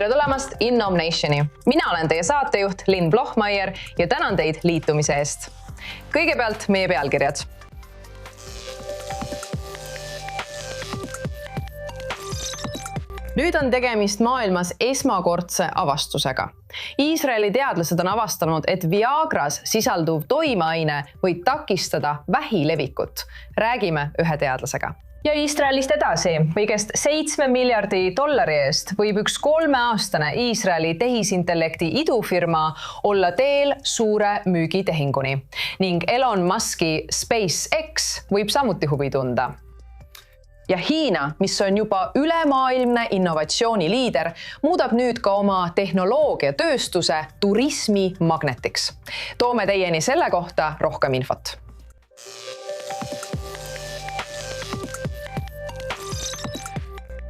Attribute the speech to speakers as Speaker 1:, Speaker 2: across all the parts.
Speaker 1: Tere tulemast Innomnationi. Mina olen teie saatejuht Lynn Blochmeier ja tänan teid liitumise eest. Kõigepealt meie pealkirjad. Nüüd on tegemist maailmas esmakordse avastusega. Iisraeli teadlased on avastanud, et Viagras sisalduv toimeaine võib takistada vähi levikut. Räägime ühe teadlasega. Ja Iisraelist edasi. Kõigest $7 miljardi eest võib üks 3-aastane Iisraeli tehisintellekti idufirma olla teel suure müügitehinguni. Ning Elon Muski SpaceX võib samuti huvi tunda. Ja Hiina, mis on juba ülemaailmne innovatsiooniliider, muudab nüüd ka oma tehnoloogiatööstuse turismi magnetiks. Toome teieni selle kohta rohkem infot.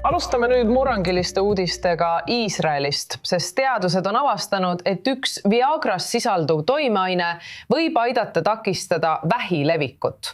Speaker 1: Alustame nüüd murrangiliste uudistega Iisraelist, sest teadused on avastanud, et üks Viagras sisalduv toimeaine võib aidata takistada vähi levikut.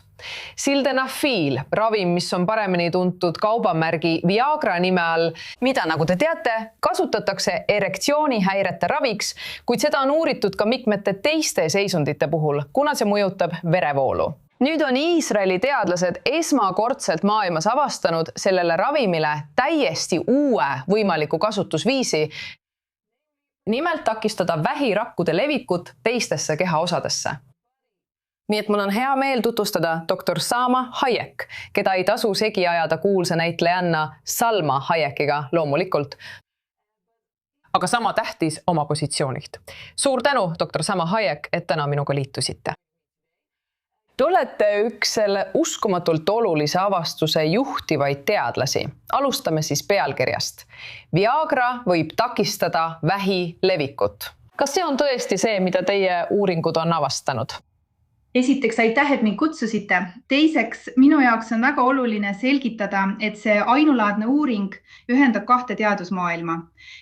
Speaker 1: Sildenafil, ravim, mis on paremini tuntud kaubamärgi Viagra nime all, mida, nagu te teate, kasutatakse erektsioonihäirete raviks, kuid seda on uuritud ka mitmete teiste seisundite puhul, kuna see mõjutab verevoolu. Nüüd on Iisraeli teadlased esmakordselt maailmas avastanud sellele ravimile täiesti uue võimaliku kasutusviisi, nimelt takistada vähirakkude levikut teistesse kehaosadesse. Nii et mul on hea meel tutvustada Dr. Salma Hayek, keda ei tasu segi ajada kuulsa näitlejanna Salma Hayekiga loomulikult, aga sama tähtis oma positsioonilt. Suur tänu, Dr. Salma Hayek, et täna minuga liitusite. Te olete üks selle uskumatult olulise avastuse juhtivaid teadlasi. Alustame siis pealkirjast. Viagra võib takistada vähi levikut. Kas see on tõesti see, mida teie uuringud on avastanud?
Speaker 2: Esiteks aitäh, et mind kutsusite. Teiseks, minu jaoks on väga oluline selgitada, et see ainulaadne uuring ühendab kahte teadusmaailma.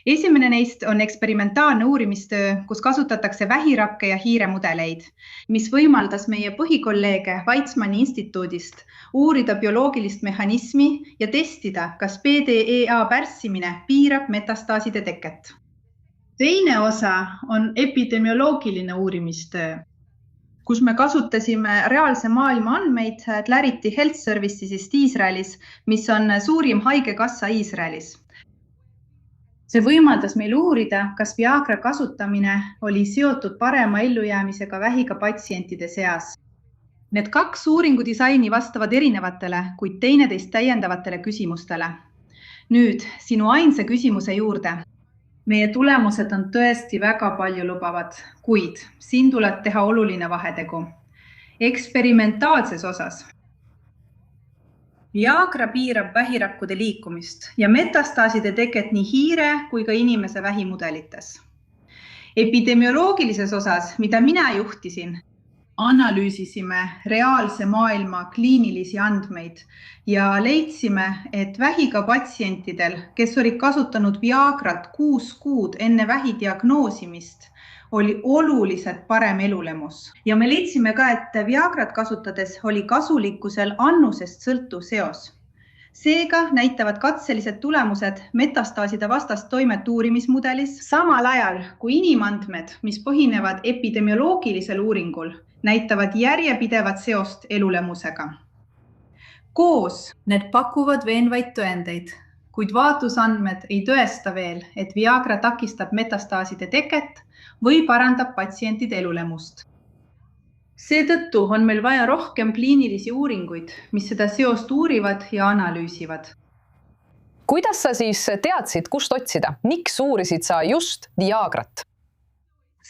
Speaker 2: Esimene neist on eksperimentaalne uurimistöö, kus kasutatakse vähirakke ja hiiremudeleid, mis võimaldas meie põhikolleege Weizmanni instituudist uurida bioloogilist mehhanismi ja testida, kas PDEA pärssimine piirab metastaaside teket. Teine osa on epidemioloogiline uurimistöö, kus me kasutasime reaalse maailma andmeid Clarity Health Servicesist Iisraelis, mis on suurim haigekassa Iisraelis. See võimaldas meil uurida, kas Viagra kasutamine oli seotud parema ellujäämisega vähiga patsientide seas. Need kaks uuringudisaini vastavad erinevatele, kuid teineteist täiendavatele küsimustele. Nüüd sinu ainsa küsimuse juurde. Meie tulemused on tõesti väga palju lubavad, kuid siin tuleb teha oluline vahetegu. Eksperimentaalses osas. Viagra piirab vähirakkude liikumist ja metastaaside teket nii hiire kui ka inimese vähimudelites. Epidemioloogilises osas, mida mina juhtisin, analüüsisime reaalse maailma kliinilisi andmeid ja leidsime, et vähiga patsientidel, kes olid kasutanud Viagrat 6 kuud enne vähi diagnoosimist, oli oluliselt parem elulemus. Ja me leidsime ka, et Viagrat kasutades oli kasulikkusel annusest sõltuv seos. Seega näitavad katselised tulemused metastaaside vastast toimet uurimismudelis samal ajal kui inimandmed, mis põhinevad epidemioloogilisel uuringul, näitavad järjepidevat seost elulemusega. Koos need pakuvad veenvaid tõendeid, kuid vaatlusandmed ei tõesta veel, et Viagra takistab metastaaside teket või parandab patsientide elulemust. Seetõttu on meil vaja rohkem kliinilisi uuringuid, mis seda seost uurivad ja analüüsivad.
Speaker 1: Kuidas sa siis teadsid, kust otsida? Miks uurisid sa just Viagrat?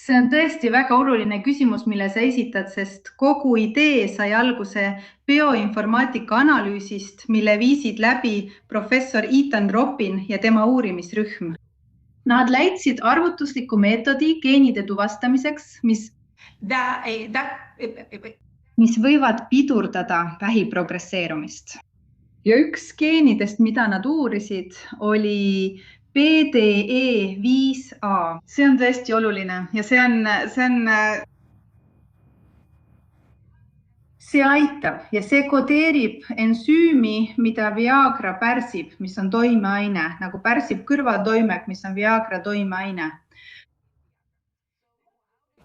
Speaker 2: See on tõesti väga oluline küsimus, mille sa esitad, sest kogu idee sai alguse bioinformaatika analüüsist, mille viisid läbi professor Ethan Ropin ja tema uurimisrühm. Nad leidsid arvutusliku meetodi geenide tuvastamiseks, mis võivad pidurdada vähi progresseerumist. Ja üks geenidest, mida nad uurisid, oli PDE5A. See on tõesti oluline ja see See aitab ja see kodeerib ensüümi, mida Viagra pärsib, mis on toimeaine, nagu pärsib kõrvaltoimek, mis on Viagra toimeaine.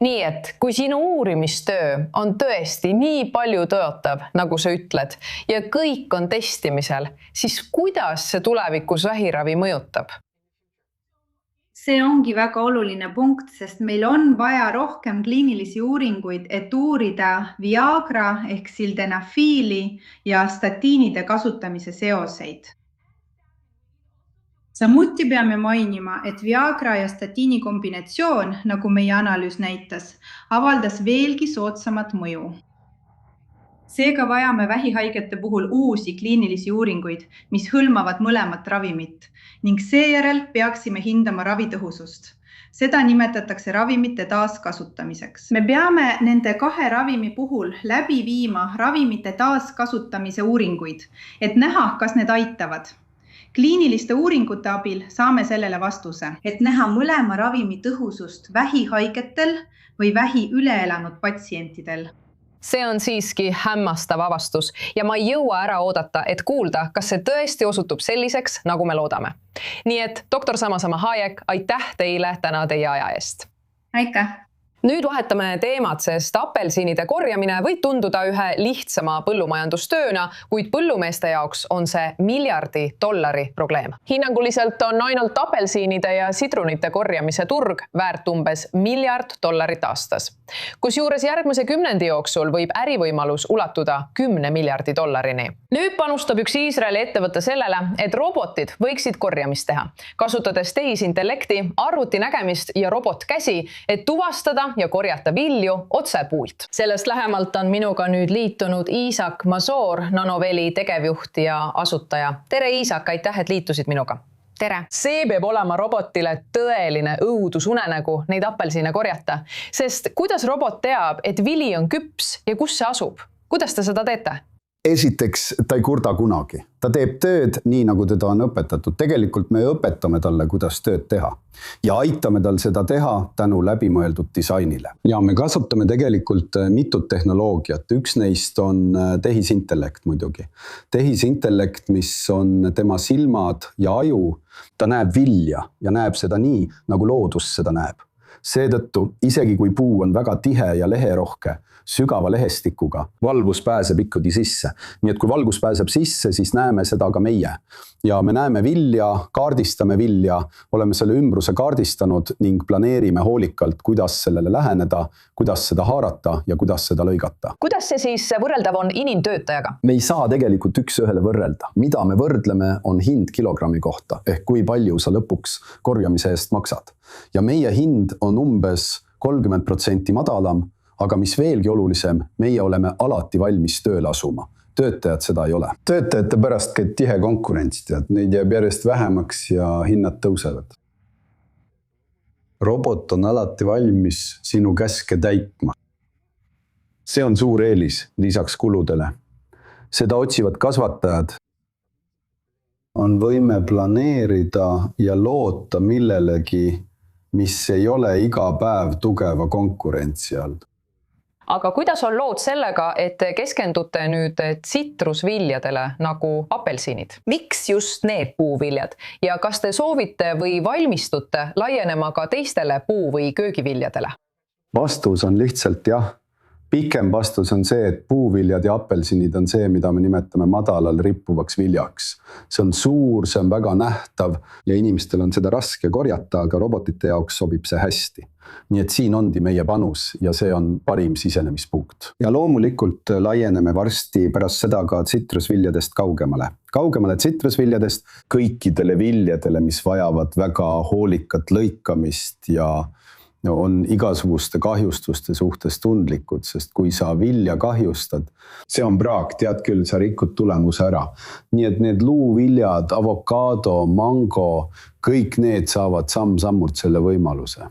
Speaker 1: Nii et kui sinu uurimistöö on tõesti nii palju tõotav, nagu sa ütled, ja kõik on testimisel, siis kuidas see tulevikus vähiravi mõjutab?
Speaker 2: See ongi väga oluline punkt, sest meil on vaja rohkem kliinilisi uuringuid, et uurida Viagra ehk sildenafiili ja statiinide kasutamise seoseid. Samuti peame mainima, et Viagra ja statiini kombinatsioon, nagu meie analüüs näitas, avaldas veelgi soodsamat mõju. Seega vajame vähihaigete puhul uusi kliinilisi uuringuid, mis hõlmavad mõlemat ravimit ning seejärel peaksime hindama ravitõhusust. Seda nimetatakse ravimite taaskasutamiseks. Me peame nende 2 ravimi puhul läbi viima ravimite taaskasutamise uuringuid, et näha, kas need aitavad. Kliiniliste uuringute abil saame sellele vastuse, et näha mõlema ravimi tõhusust vähihaigetel või vähi üle elanud patsientidel.
Speaker 1: See on siiski hämmastav avastus ja ma ei jõua ära oodata, et kuulda, kas see tõesti osutub selliseks, nagu me loodame. Nii et doktor Sama Hayek, aitäh teile täna teie aja eest.
Speaker 2: Aitäh!
Speaker 1: Nüüd vahetame teemat, sest apelsiinide korjamine võib tunduda ühe lihtsama põllumajandustööna, kuid põllumeeste jaoks on see $1 miljardi probleem. Hinnanguliselt on ainult apelsiinide ja sidrunite korjamise turg väärt umbes $1 miljardit aastas. Kusjuures järgmise 10 jooksul võib ärivõimalus ulatuda $10 miljardini. Nüüd panustab üks Iisraeli ettevõte sellele, et robotid võiksid korjamist teha, kasutades tehisintellekti, arvutinägemist ja robotkäsi, et tuvastada ja korjata vilju otse puult. Sellest lähemalt on minuga nüüd liitunud Iisak Masoor, Nanoveli tegevjuht ja asutaja. Tere Iisak, aitäh, et liitusid minuga. Tere! See peab olema robotile tõeline õudusunenägu neid apelsiine korjata, sest kuidas robot teab, et vili on küps ja kus see asub? Kuidas te seda teete?
Speaker 3: Esiteks, ta ei kurda kunagi. Ta teeb tööd nii, nagu teda on õpetatud. Tegelikult me õpetame talle, kuidas tööd teha. Ja aitame tal seda teha tänu läbimõeldud disainile. Ja me kasutame tegelikult mitut tehnoloogiat. Üks neist on tehisintellekt muidugi. Tehisintellekt, mis on tema silmad ja aju, ta näeb vilja ja näeb seda nii, nagu loodus seda näeb. Seetõttu, isegi kui puu on väga tihe ja leherohke, sügava lehestikuga, valgus pääseb ikkagi sisse. Nii et kui valgus pääseb sisse, siis näeme seda ka meie. Ja me näeme vilja, kaardistame vilja, oleme selle ümbruse kaardistanud ning planeerime hoolikalt, kuidas sellele läheneda, kuidas seda haarata ja kuidas seda lõigata.
Speaker 1: Kuidas see siis võrreldav on inimtöötajaga?
Speaker 3: Me ei saa tegelikult üks ühele võrrelda. Mida me võrdleme, on hind kilogrammi kohta, ehk kui palju sa lõpuks korjamise eest maksad. Ja meie hind on umbes 30% madalam, aga mis veelgi olulisem, meie oleme alati valmis tööle asuma. Töötajad seda ei ole. Töötajate pärast käib tihe konkurents, neid jääb järjest vähemaks ja hinnad tõusevad. Robot on alati valmis sinu käske täitma. See on suur eelis lisaks kuludele. Seda otsivad kasvatajad. On võime planeerida ja loota millelegi, mis ei ole iga päev tugeva konkurentsi all.
Speaker 1: Aga kuidas on lood sellega, et keskendute nüüd tsitrusviljadele nagu apelsiinid? Miks just need puuviljad? Ja kas te soovite või valmistute laienema ka teistele puu- või köögiviljadele?
Speaker 3: Vastus on lihtsalt jah. Pikem vastus on see, et puuviljad ja apelsinid on see, mida me nimetame madalal rippuvaks viljaks. See on suur, see on väga nähtav ja inimestel on seda raske korjata, aga robotite jaoks sobib see hästi. Nii et siin ondi meie panus ja see on parim sisenemispunkt. Ja loomulikult laieneme varsti pärast seda ka tsitrusviljadest kaugemale. Kaugemale tsitrusviljadest kõikidele viljadele, mis vajavad väga hoolikat lõikamist ja on igasuguste kahjustuste suhtes tundlikud, sest kui sa vilja kahjustad, see on praak, tead küll, sa rikud tulemuse ära. Nii et need luuviljad, avokaado, mango, kõik need saavad samm-sammult selle võimaluse.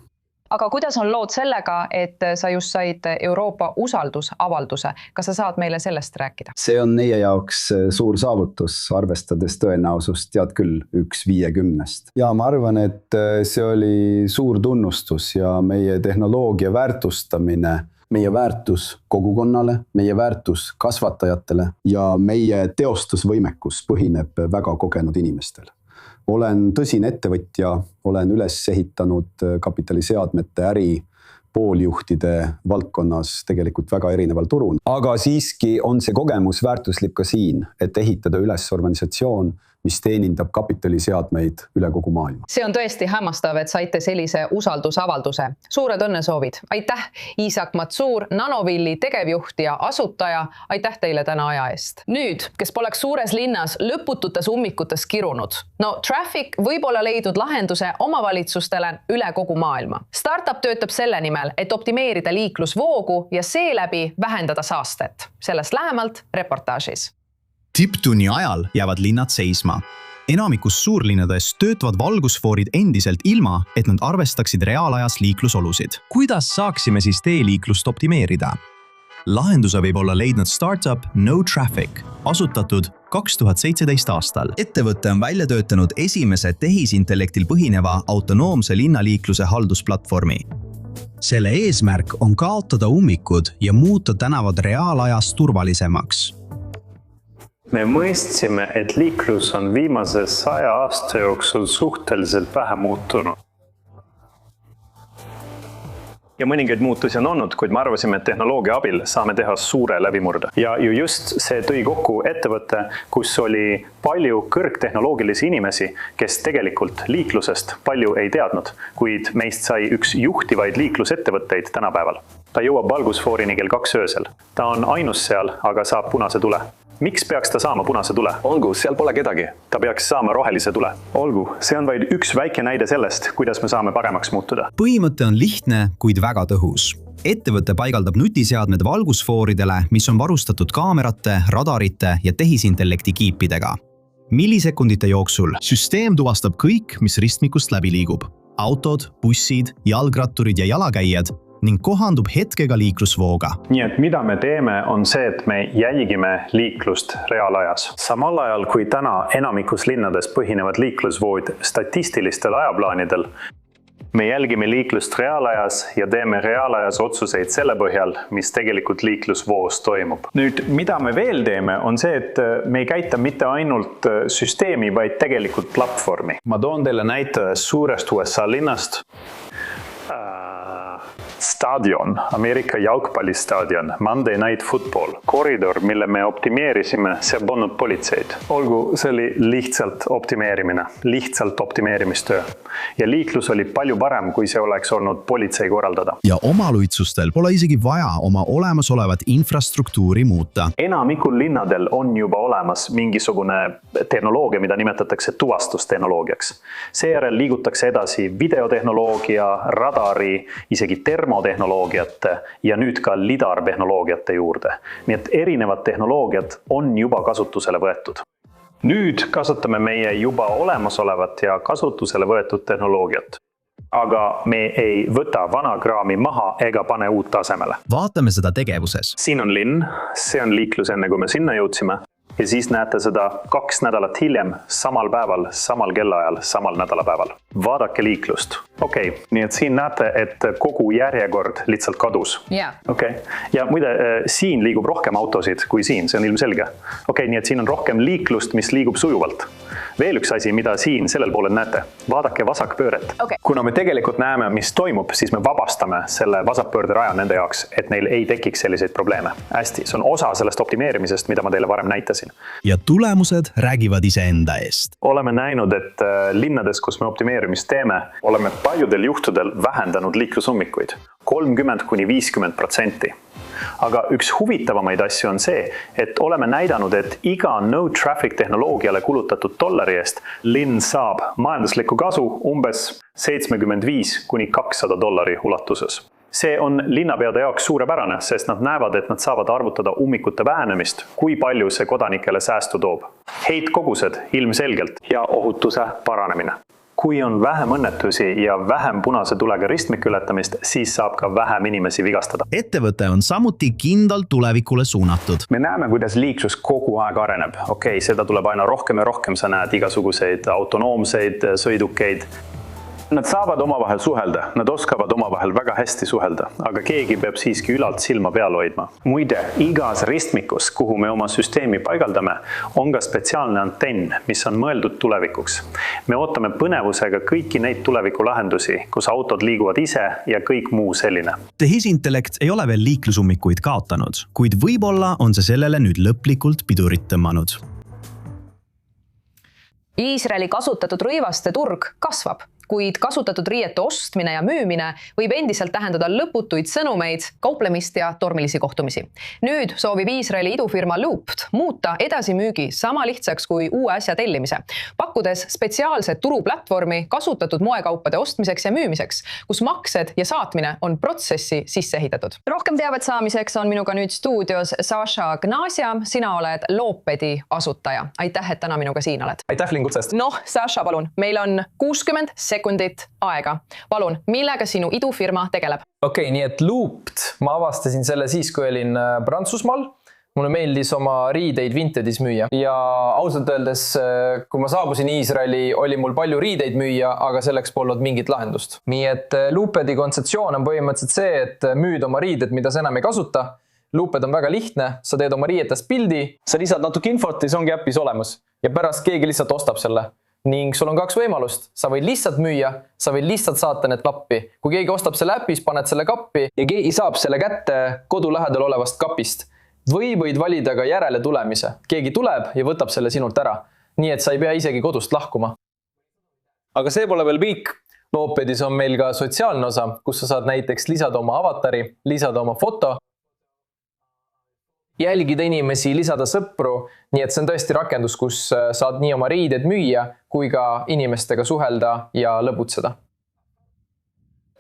Speaker 1: Aga kuidas on lood sellega, et sa just said Euroopa usaldusavalduse? Kas sa saad meile sellest rääkida?
Speaker 3: See on meie jaoks suur saavutus, arvestades tõenäosust, tead küll, 1/50. Ja ma arvan, et see oli suur tunnustus ja meie tehnoloogia väärtustamine meie väärtus kogukonnale, meie väärtus kasvatajatele ja meie teostusvõimekus põhineb väga kogenud inimestel. Olen tõsine ettevõtja, olen üles ehitanud kapitaliseadmete äri pooljuhtide valdkonnas tegelikult väga erineval turul. Aga siiski on see kogemus väärtuslik ka siin, et ehitada üles organisatsioon, mis teenindab kapitaliseadmeid üle kogu maailma.
Speaker 1: See on tõesti hämmastav, et saite sellise usaldusavalduse. Suured õnnesoovid. Aitäh, Iisak Matsuur, Nanovilli tegevjuht ja asutaja. Aitäh teile täna aja eest. Nüüd, kes poleks suures linnas lõpututes ummikutes kirunud. No, Traffic võib olla leidnud lahenduse omavalitsustele üle kogu maailma. Startup töötab selle nimel, et optimeerida liiklusvoogu ja seeläbi vähendada saastet. Sellest lähemalt reportaažis.
Speaker 4: Tipptunni ajal jäävad linnad seisma. Enamikus suurlinnades töötavad valgusfoorid endiselt ilma, et nad arvestaksid reaalajas liiklusolusid.
Speaker 5: Kuidas saaksime siis teeliiklust optimeerida? Lahenduse võib olla leidnud startup No Traffic, asutatud 2017 aastal.
Speaker 4: Ettevõte on välja töötanud esimese tehisintellektil põhineva autonoomse linnaliikluse haldusplatvormi. Selle eesmärk on kaotada ummikud ja muuta tänavad reaalajas turvalisemaks.
Speaker 6: Me mõistsime, et liiklus on viimase 100 aasta jooksul suhteliselt vähe muutunud. Ja mõningaid muutusi on olnud, kuid me arvasime, et tehnoloogia abil saame teha suure läbimurde. Ja ju just see tõi kokku ettevõtte, kus oli palju kõrgtehnoloogilisi inimesi, kes tegelikult liiklusest palju ei teadnud, kuid meist sai üks juhtivaid liiklusettevõtteid tänapäeval. Ta jõuab valgusfoorini kell 2 öösel. Ta on ainus seal, aga saab punase tule. Miks peaks ta saama punase tule?
Speaker 7: Olgu, seal pole kedagi.
Speaker 6: Ta peaks saama rohelise tule. Olgu, see on vaid üks väike näide sellest, kuidas me saame paremaks muutuda.
Speaker 4: Põhimõte on lihtne, kuid väga tõhus. Ettevõte paigaldab nutiseadmed valgusfooridele, mis on varustatud kaamerate, radarite ja tehisintellekti kiipidega. Millisekundite jooksul süsteem tuvastab kõik, mis ristmikust läbi liigub. Autod, bussid, jalgratturid ja jalakäijad ning kohandub hetkega liiklusvooga.
Speaker 6: Nii et mida me teeme on see, et me jälgime liiklust reaalajas. Samal ajal kui täna enamikus linnades põhinevad liiklusvood statistilistel ajaplaanidel, me jälgime liiklust reaalajas ja teeme reaalajas otsuseid selle põhjal, mis tegelikult liiklusvoos toimub. Nüüd, mida me veel teeme, on see, et me ei käita mitte ainult süsteemi, vaid tegelikult platvormi. Ma toon teile näite suurest USA linnast. Stadion, Ameerika jalgpallistaadion, Monday Night Football, koridor, mille me optimeerisime, see polnud politseid. Olgu, see oli lihtsalt optimeerimistöö. Ja liiklus oli palju parem, kui see oleks olnud politsei korraldada.
Speaker 4: Ja omaluitsustel pole isegi vaja oma olemasolevat infrastruktuuri muuta.
Speaker 6: Enamikul linnadel on juba olemas mingisugune tehnoloogia, mida nimetatakse tuvastustehnoloogiaks. Seejärel liigutakse edasi videotehnoloogia, radari, isegi termotehnoloogiate ja nüüd ka lidar-tehnoloogiate juurde. Nii et erinevad tehnoloogiad on juba kasutusele võetud. Nüüd kasutame meie juba olemasolevat ja kasutusele võetud tehnoloogiat. Aga me ei võta vana kraami maha ega pane uut tasemele.
Speaker 4: Vaatame seda tegevuses.
Speaker 6: Siin on linn, see on liiklus enne kui me sinna jõudsime. Ja siis näete seda 2 nädalat hiljem, samal päeval, samal kellaajal, samal nädalapäeval. Vaadake liiklust. Okei, nii et siin näete, et kogu järjekord lihtsalt kadus. Okei. Ja muide, siin liigub rohkem autosid kui siin, see on ilmselge. Okei, nii et siin on rohkem liiklust, mis liigub sujuvalt. Veel üks asi, mida siin sellel poolel näete. Vaadake vasakpööret. Kuna me tegelikult näeme, mis toimub, siis me vabastame selle vasakpöörde raja nende jaoks, et neil ei tekiks selliseid probleeme. Hästi, see on osa sellest optimeerimisest, mida ma teile varem näitasin.
Speaker 4: Ja tulemused räägivad iseenda eest.
Speaker 6: Oleme näinud, et linnades, kus me optimeerimist teeme, oleme paljudel juhtudel vähendanud liiklusummikuid 30–50%. Aga üks huvitavamaid asju on see, et oleme näidanud, et iga no traffic tehnoloogiale kulutatud dollari eest linn saab majanduslikku kasu umbes $75–200 ulatuses. See on linnapeade jaoks suurepärane, sest nad näevad, et nad saavad arvutada ummikute vähenemist, kui palju see kodanikele säästu toob. Heitkogused ilmselgelt ja ohutuse paranemine. Kui on vähem õnnetusi ja vähem punase tulega ristmiku ületamist, siis saab ka vähem inimesi vigastada.
Speaker 4: Ettevõte on samuti kindlalt tulevikule suunatud.
Speaker 6: Me näeme, kuidas liiksus kogu aeg areneb. Okei, seda tuleb aina rohkem ja rohkem, sa näed igasuguseid autonoomseid sõidukeid. Nad saavad omavahel suhelda, nad oskavad omavahel väga hästi suhelda, aga keegi peab siiski ülalt silma peal hoidma. Muide, igas ristmikus, kuhu me oma süsteemi paigaldame, on ka spetsiaalne antenn, mis on mõeldud tulevikuks. Me ootame põnevusega kõiki neid tulevikulahendusi, kus autod liiguvad ise ja kõik muu selline.
Speaker 4: Tehisintellekt ei ole veel liiklusummikuid kaotanud, kuid võib-olla on see sellele nüüd lõplikult pidurit tõmmanud.
Speaker 1: Iisraeli kasutatud rõivaste turg kasvab, kuid kasutatud riiete ostmine ja müümine võib endiselt tähendada lõputuid sõnumeid, kauplemist ja tormilisi kohtumisi. Nüüd soovib Iisraeli idufirma Loopt muuta edasimüügi sama lihtsaks kui uue asja tellimise, pakkudes spetsiaalset turuplatvormi kasutatud moekaupade ostmiseks ja müümiseks, kus maksed ja saatmine on protsessi sisse ehitatud. Rohkem teavet saamiseks on minuga nüüd stuudios Saša Gnasja, sina oled Loopedi asutaja. Aitäh, et täna minuga siin oled.
Speaker 7: Aitäh lingutsest.
Speaker 1: Noh, Saša, palun, meil on 60 sekundit aega. Palun, millega sinu idufirma tegeleb?
Speaker 7: Okei, nii et Loopt, ma avastasin selle siis, kui olin Prantsusmaal. Mulle meeldis oma riideid Vintage'is müüa. Ja ausalt öeldes, kui ma saabusin Iisraeli, oli mul palju riideid müüa, aga selleks polnud mingit lahendust. Nii et Loopedi kontseptsioon on põhimõtteliselt see, et müüd oma riided, mida sa enam ei kasuta. Looped on väga lihtne, sa teed oma riietest pildi, sa lisad natuke infot ja see ongi äppis olemas. Ja pärast keegi lihtsalt ostab selle. Ning sul on 2 võimalust. Sa võid lihtsalt müüa, sa võid lihtsalt saata need kappi. Kui keegi ostab selle äpis, paned selle kappi ja keegi saab selle kätte kodu lähedal olevast kapist. Või võid valida ka järele tulemise. Keegi tuleb ja võtab selle sinult ära. Nii et sa ei pea isegi kodust lahkuma. Aga see pole veel kõik. Loopedis on meil ka sotsiaalne osa, kus sa saad näiteks lisada oma avatari, lisada oma foto, jälgida inimesi, lisada sõpru, nii et see on tõesti rakendus, kus saad nii oma riided müüa, kui ka inimestega suhelda ja lõbutseda.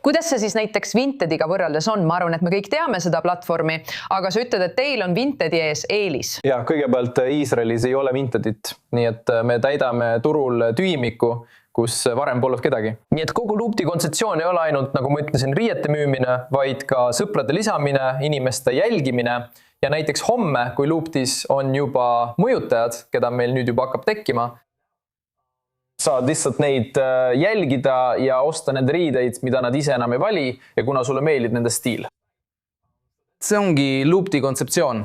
Speaker 1: Kuidas see siis näiteks Vintage'iga võrreldes on? Ma arvan, et me kõik teame seda platvormi, aga sa ütled, et teil on Vintage'i ees eelis.
Speaker 7: Ja, kõigepealt Iisraelis ei ole Vintage'it, nii et me täidame turul tühimikku, kus varem polnud kedagi. Nii et kogu Loopti kontseptsioon ei ole ainult, nagu ma ütlesin, riiete müümine, vaid ka sõprade lisamine, inimeste jälgimine. Ja näiteks homme, kui Looptis on juba mõjutajad, keda meil nüüd juba hakkab tekkima, saad lihtsalt neid jälgida ja osta need riideid, mida nad ise enam ei vali ja kuna sulle meeldib nende stiil. See ongi Loopti kontseptsioon.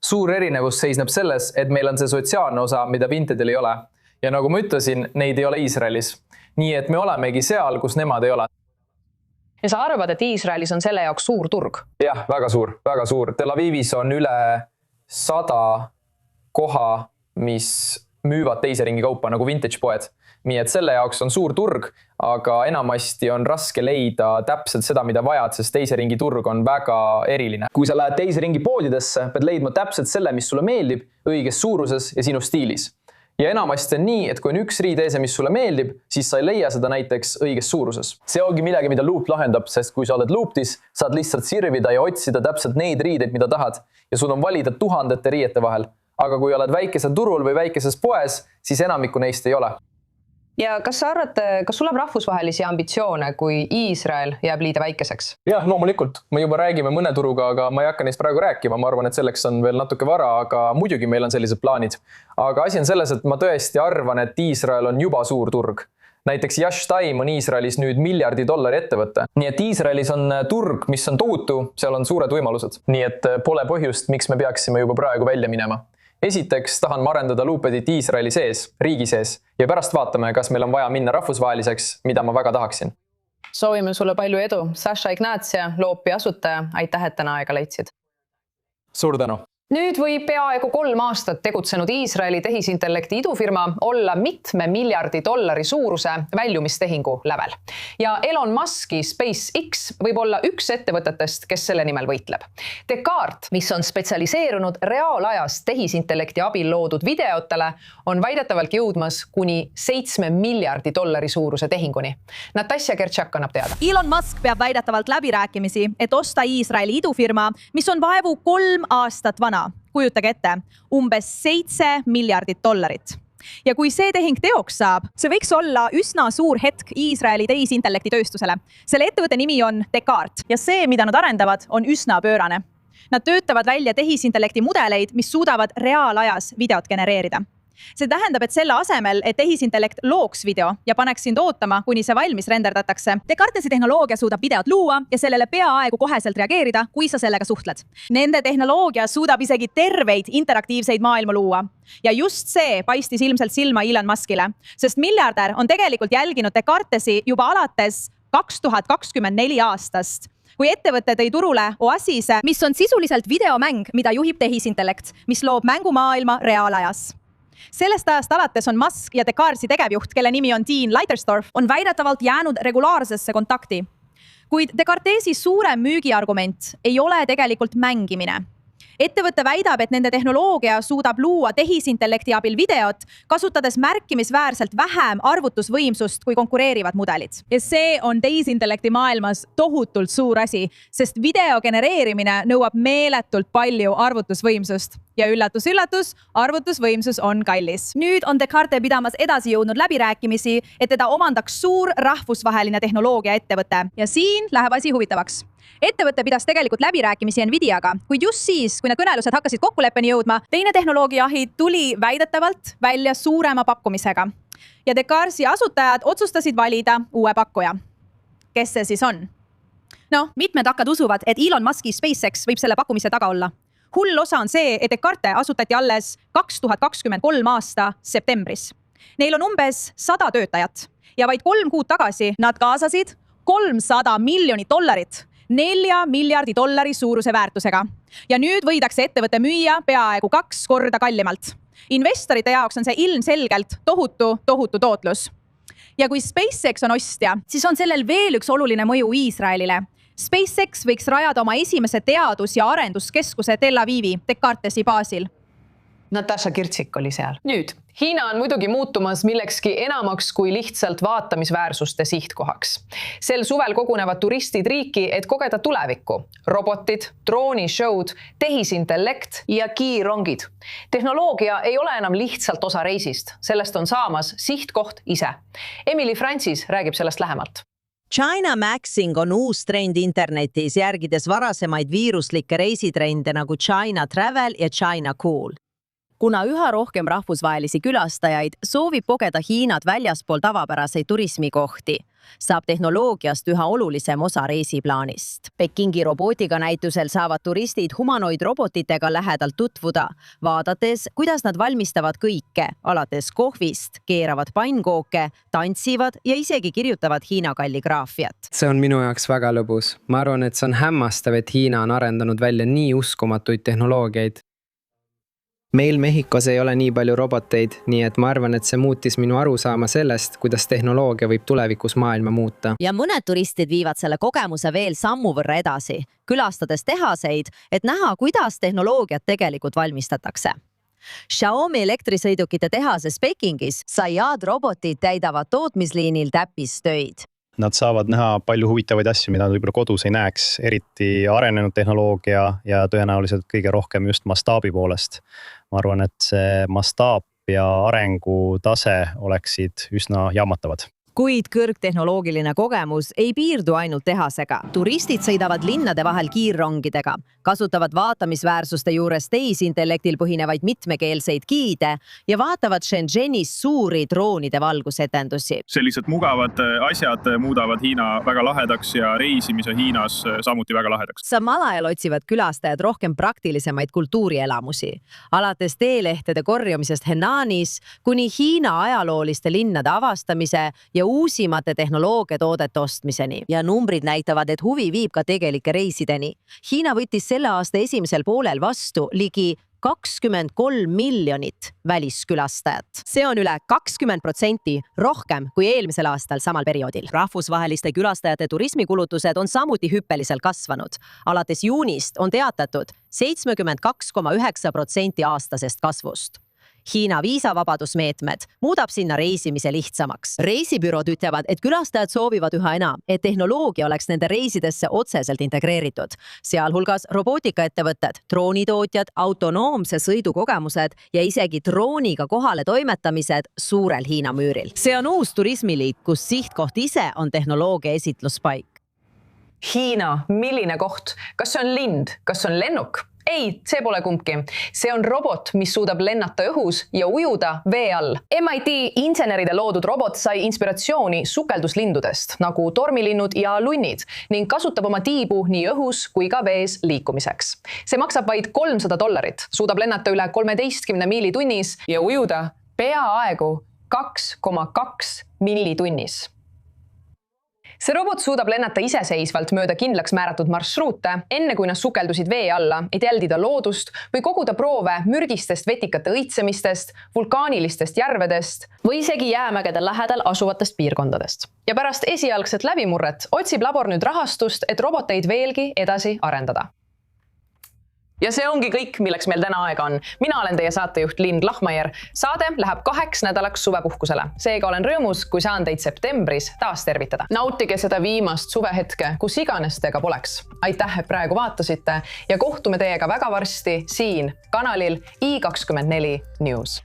Speaker 7: Suur erinevus seisneb selles, et meil on see sotsiaalne osa, mida Vintage'il ei ole. Ja nagu ma ütlesin, neid ei ole Iisraelis. Nii et me olemegi seal, kus nemad ei ole.
Speaker 1: Ja sa arvad, et Iisraelis on selle jaoks suur turg?
Speaker 7: Jah, väga suur, väga suur. Tel Avivis on üle 100 koha, mis müüvad teise ringi kaupa nagu vintage poed. Nii et selle jaoks on suur turg, aga enamasti on raske leida täpselt seda, mida vajad, sest teise ringi turg on väga eriline. Kui sa lähed teise ringi poodidesse, pead leidma täpselt selle, mis sulle meeldib, õiges suuruses ja sinu stiilis. Ja enamasti on nii, et kui on üks riideese, mis sulle meeldib, siis sa ei leia seda näiteks õiges suuruses. See ongi midagi, mida Loopt lahendab, sest kui sa oled Looptis, saad lihtsalt sirvida ja otsida täpselt neid riideid, mida tahad. Ja sul on valida tuhandete riiete vahel. Aga kui oled väikesel turul või väikeses poes, siis enamikku neist ei ole.
Speaker 1: Ja kas sa arvad, kas sul on rahvusvahelisi ambitsioone, kui Iisrael jääb liiga väikeseks?
Speaker 7: Jah, loomulikult. Me juba räägime mõne turuga, aga ma ei hakka neist praegu rääkima. Ma arvan, et selleks on veel natuke vara, aga muidugi meil on sellised plaanid. Aga asi on selles, et ma tõesti arvan, et Iisrael on juba suur turg. Näiteks Yash Time on Iisraelis nüüd $1 miljardi ettevõte. Nii et Iisraelis on turg, mis on tohutu, seal on suured võimalused. Nii et pole põhjust, miks me peaksime juba praegu välja minema. Esiteks tahan ma arendada Loopedit Iisraeli sees, riigi sees ja pärast vaatame, kas meil on vaja minna rahvusvaheliseks, mida ma väga tahaksin.
Speaker 1: Soovime sulle palju edu. Saša Gnasja, Loopi asutaja. Aitäh, et täna aega leidsid.
Speaker 7: Suur tänu.
Speaker 1: Nüüd võib peaaegu 3 aastat tegutsenud Iisraeli tehisintellekti idufirma olla mitme $1 miljardi suuruse väljumistehingu lävel. Ja Elon Muski SpaceX võib olla üks ettevõtetest, kes selle nimel võitleb. Descartes, mis on spetsialiseerunud reaalajas tehisintellekti abil loodud videotele, on väidetavalt jõudmas kuni $7 miljardi suuruse tehinguni. Natasja Kertšak annab teada.
Speaker 8: Elon Musk peab väidetavalt läbirääkimisi, et osta Iisraeli idufirma, mis on vaevu 3 aastat vana. Kujutage ette, umbes $7 miljardit. Ja kui see tehing teoks saab, see võiks olla üsna suur hetk Iisraeli tehisintellekti tööstusele. Selle ettevõtte nimi on Descartes ja see, mida nad arendavad, on üsna pöörane. Nad töötavad välja tehisintellekti mudeleid, mis suudavad reaalajas videot genereerida. See tähendab, et selle asemel, et tehisintellekt looks video ja paneks sind ootama, kuni see valmis renderdatakse. Descartesi tehnoloogia suudab videot luua ja sellele peaaegu koheselt reageerida, kui sa sellega suhtled. Nende tehnoloogia suudab isegi terveid interaktiivseid maailma luua. Ja just see paistis ilmselt silma Elon Muskile, sest miljardär on tegelikult jälginud Descartesi juba alates 2024 aastast, kui ettevõte tõi turule Oasise, mis on sisuliselt videomäng, mida juhib tehisintellekt, mis loob mängumaailma reaalajas. Sellest ajast alates on Musk ja Descartesi tegevjuht, kelle nimi on Dean Leitersdorf, on väidetavalt jäänud regulaarsesse kontakti. Kuid Descartesi suurem müügiargument ei ole tegelikult mängimine. Ettevõte väidab, et nende tehnoloogia suudab luua tehisintellekti abil videot, kasutades märkimisväärselt vähem arvutusvõimsust kui konkureerivad mudelid. Ja see on tehisintellekti maailmas tohutult suur asi, sest video genereerimine nõuab meeletult palju arvutusvõimsust. Ja üllatus, üllatus, arvutusvõimsus on kallis. Nüüd on Descartes pidamas edasi jõudnud läbirääkimisi, et teda omandaks suur rahvusvaheline tehnoloogia ettevõte. Ja siin läheb asi huvitavaks. Ettevõte pidas tegelikult läbirääkimisi Nvidiaga, kuid just siis, kui need kõnelused hakkasid kokkuleppeni jõudma, teine tehnoloogiahi tuli väidetavalt välja suurema pakkumisega. Ja Descartesi asutajad otsustasid valida uue pakkuja. Kes see siis on? Mitmed hakkad usuvad, et Elon Muski SpaceX võib selle pakkumise taga olla. Hull osa on see, et Descartes asutati alles 2023 aasta septembris. Neil on umbes 100 töötajat ja vaid 3 kuud tagasi nad kaasasid $300 miljonit, $4 miljardi suuruse väärtusega. Ja nüüd võidakse ettevõte müüa peaaegu 2 korda kallimalt. Investorite jaoks on see ilmselgelt tohutu tootlus. Ja kui SpaceX on ostja, siis on sellel veel üks oluline mõju Iisraelile. SpaceX võiks rajada oma esimese teadus- ja arenduskeskuse Tel Avivi Descartesi baasil.
Speaker 1: Natasha Kirtsik oli seal. Nüüd, Hiina on muidugi muutumas millekski enamaks kui lihtsalt vaatamisväärsuste sihtkohaks. Sel suvel kogunevad turistid riiki, et kogeda tulevikku. Robotid, droonishowd, tehisintellekt ja kiirrongid. Tehnoloogia ei ole enam lihtsalt osa reisist. Sellest on saamas sihtkoht ise. Emily Francis räägib sellest lähemalt.
Speaker 9: China Maxing on uus trend internetis, järgides varasemaid viiruslikke reisitrende nagu China Travel ja China Cool. Kuna üha rohkem rahvusvahelisi külastajaid soovib kogeda Hiinat väljaspool tavapäraseid turismikohti, saab tehnoloogiast üha olulisem osa reisiplaanist. Pekingi robootika näitusel saavad turistid humanoidrobotitega lähedalt tutvuda, vaadates, kuidas nad valmistavad kõike, alates kohvist, keeravad pannkooke, tantsivad ja isegi kirjutavad Hiina kalligraafiat.
Speaker 10: See on minu jaoks väga lõbus. Ma arvan, et see on hämmastav, et Hiina on arendanud välja nii uskumatuid tehnoloogiaid. Meil Mehhikos ei ole nii palju roboteid, nii et ma arvan, et see muutis minu arusaama sellest, kuidas tehnoloogia võib tulevikus maailma muuta.
Speaker 9: Ja mõned turistid viivad selle kogemuse veel sammu võrra edasi, külastades tehaseid, et näha, kuidas tehnoloogiat tegelikult valmistatakse. Xiaomi elektrisõidukite tehases Pekingis Sayad robotid täidavad tootmisliinil täppistöid.
Speaker 11: Nad saavad näha palju huvitavaid asju, mida nad võib-olla kodus ei näeks, eriti arenenud tehnoloogia ja tõenäoliselt kõige rohkem just mastaabi poolest. Ma arvan, et see mastaap ja arengutase oleksid üsna jaamatavad.
Speaker 9: Kuid kõrgtehnoloogiline kogemus ei piirdu ainult tehasega. Turistid sõidavad linnade vahel kiirrongidega, kasutavad vaatamisväärsuste juures tehisintellektil põhinevaid mitmekeelseid giide ja vaatavad Shenzhenis suuri droonide valgusetendusi.
Speaker 12: Sellised mugavad asjad muudavad Hiina väga lahedaks ja reisimise Hiinas samuti väga lahedaks.
Speaker 9: Samal ajal otsivad külastajad rohkem praktilisemaid kultuurielamusi. Alates teelehtede korjamisest Henanis kuni Hiina ajalooliste linnade avastamise ja uusimate tehnoloogiatoodete ostmiseni. Ja numbrid näitavad, et huvi viib ka tegelike reisideni. Hiina võttis selle aasta esimesel poolel vastu ligi 23 miljonit väliskülastajat. See on üle 20% rohkem kui eelmisel aastal samal perioodil. Rahvusvaheliste külastajate turismikulutused on samuti hüppeliselt kasvanud. Alates juunist on teatatud 72,9% aastasest kasvust. Hiina viisavabadusmeetmed muudab sinna reisimise lihtsamaks. Reisibürood ütlevad, et külastajad soovivad üha enam, et tehnoloogia oleks nende reisidesse otseselt integreeritud. Sealhulgas robootikaettevõtted, droonitootjad, autonoomse sõidukogemused ja isegi drooniga kohale toimetamised suurel Hiina müüril. See on uus turismiliik, kus sihtkoht ise on tehnoloogia esitluspaik.
Speaker 1: Hiina, milline koht? Kas see on lind? Kas see on lennuk? Ei, see pole kumbki. See on robot, mis suudab lennata õhus ja ujuda vee all. MIT inseneride loodud robot sai inspiratsiooni sukelduslindudest, nagu tormilinnud ja lunnid, ning kasutab oma tiibu nii õhus kui ka vees liikumiseks. See maksab vaid $300, suudab lennata üle 13 miili tunnis ja ujuda peaaegu 2,2 milli tunnis. See robot suudab lennata iseseisvalt mööda kindlaks määratud marsruute, enne kui nad sukeldusid vee alla, et jälgida loodust või koguda proove mürgistest vetikate õitsemistest, vulkaanilistest järvedest või isegi jäämägede lähedal asuvatest piirkondadest. Ja pärast esialgset läbimurret otsib labor nüüd rahastust, et roboteid veelgi edasi arendada. Ja see ongi kõik, milleks meil täna aega on. Mina olen teie saatejuht Linn Lahmaier. Saade läheb 2 nädalaks suvepuhkusele. Seega olen rõõmus, kui saan teid septembris taas tervitada. Nautige seda viimast suvehetke, kus iganes teiega poleks. Aitäh, et praegu vaatasite ja kohtume teiega väga varsti siin kanalil i24 News.